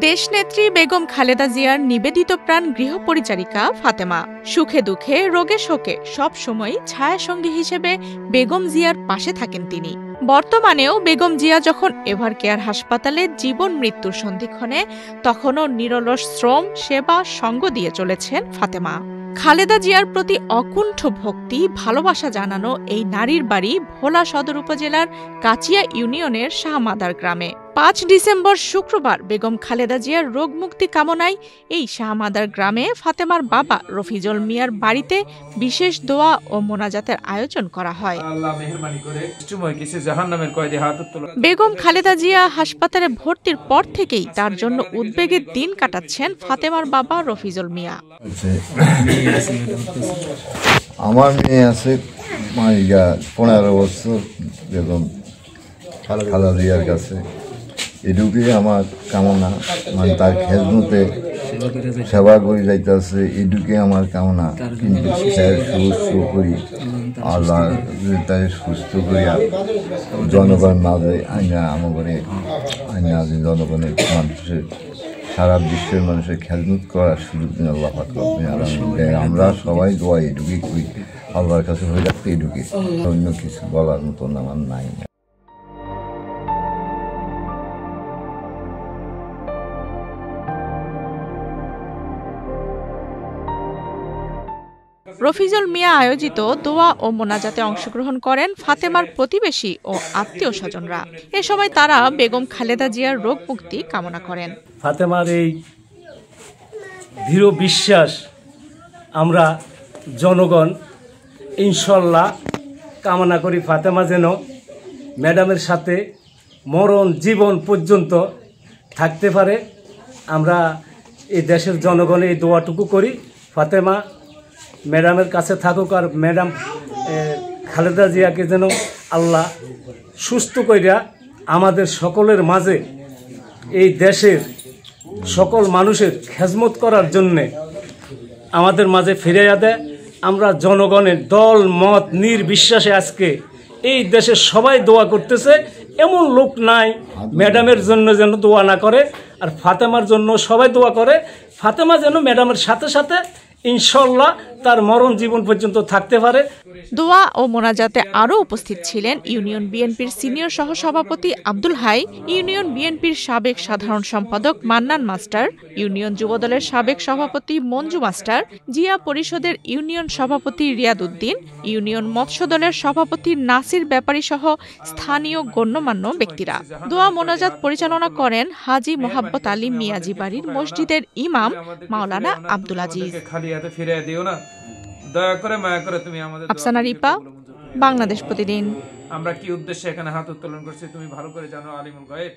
দেশনেত্রী বেগম খালেদা জিয়ার নিবেদিত প্রাণ গৃহপরিচারিকা ফাতেমা সুখে দুঃখে রোগে শোকে সব সময় ছায়াসঙ্গী হিসেবে বেগম জিয়ার পাশে থাকেন তিনি। বর্তমানেও বেগম জিয়া যখন এভারকেয়ার হাসপাতালে জীবন মৃত্যুর সন্ধিক্ষণে তখনও নিরলস শ্রম সেবা সঙ্গ দিয়ে চলেছেন ফাতেমা। খালেদা জিয়ার প্রতি অকুণ্ঠ ভক্তি ভালোবাসা জানানো এই নারীর বাড়ি ভোলা সদর উপজেলার কাচিয়া ইউনিয়নের শাহমাদার গ্রামে। ৫ ডিসেম্বর শুক্রবার বেগম খালেদা জিয়ার রোগমুক্তি কামনায় এই শাহমাদার গ্রামে ফাতেমার বাবা রফিজুল মিয়ার বাড়িতে বিশেষ দোয়া ও মোনাজাতের আয়োজন করা হয়। বেগম খালেদা জিয়া হাসপাতালে ভর্তির পর থেকেই তার জন্য উদ্বেগের দিন কাটাচ্ছেন ফাতেমার বাবা রফিজুল মিয়া। আমার মেয়ে আছে 15 বছর বেগম খালেদা জিয়ার কাছে, এটুকুই আমার কামনা, মানে তার খেদমতে সেবা করে যাইতেছে, এটুকুই আমার কামনা। কিন্তু সুস্থ করি আল্লাহ, তাই সুস্থ করিয়া জনগণ মাঝে আইনা আমাকে আইনা জনগণের মানুষের সারা বিশ্বের মানুষের খেদমত করার সুযোগ দিন আল্লাহ পাক। আমরা সবাই দোয়া এটুকুই করি, আল্লাহর কাছে হয়ে রাখতে এটুকুই, অন্য কিছু বলার মতন আমার নাই। রফিজুল মিয়া আয়োজিত দোয়া ও মোনাজাতে অংশগ্রহণ করেন ফাতেমার প্রতিবেশী ও আত্মীয় স্বজনরা। এ সময় তারা বেগম খালেদা জিয়ার রোগ মুক্তি কামনা করেন। ফাতেমার এই দৃঢ় বিশ্বাস আমরা জনগণ ইনশাল্লাহ কামনা করি, ফাতেমা যেন ম্যাডামের সাথে মরণ জীবন পর্যন্ত থাকতে পারে। আমরা এই দেশের জনগণ এই দোয়াটুকু করি, ফাতেমা ম্যাডামের কাছে থাকুক, আর ম্যাডাম খালেদা জিয়াকে যেন আল্লাহ সুস্থ কইরা আমাদের সকলের মাঝে এই দেশের সকল মানুষের খেজমত করার জন্যে আমাদের মাঝে ফিরাইয়া দেয়। আমরা জনগণের দল মত নির্বিশ্বাসে আজকে এই দেশের সবাই দোয়া করতেছে, এমন লোক নাই ম্যাডামের জন্য যেন দোয়া না করে। আর ফাতেমার জন্য সবাই দোয়া করে, ফাতেমা যেন ম্যাডামের সাথে সাথে ইনশাল্লাহ তার মরণ জীবন পর্যন্ত থাকতে পারে। দোয়া ও মোনাজাতে আরও উপস্থিত ছিলেন ইউনিয়ন বিএনপির সিনিয়র সহসভাপতি আব্দুল হাই, ইউনিয়ন বিএনপির সাবেক সাধারণ সম্পাদক মান্নান মাস্টার, ইউনিয়ন যুবদলের সাবেক সভাপতি মঞ্জু মাস্টার, জিয়া পরিষদের ইউনিয়ন সভাপতি রিয়াদ উদ্দিন, ইউনিয়ন মৎস্য দলের সভাপতি নাসির ব্যাপারী সহ স্থানীয় গণ্যমান্য ব্যক্তিরা। দোয়া মোনাজাত পরিচালনা করেন হাজী মোহাব্বত আলী মিয়াজি বাড়ির মসজিদের ইমাম মাওলানা আব্দুল আজিজ। দয়া করে মায়া করে তুমি আমাদের আফসানা রিপা, বাংলাদেশ প্রতিদিন। আমরা কি উদ্দেশ্যে এখানে হাত উত্তোলন করছি তুমি ভালো করে জানো, আলিমুল গায়েব।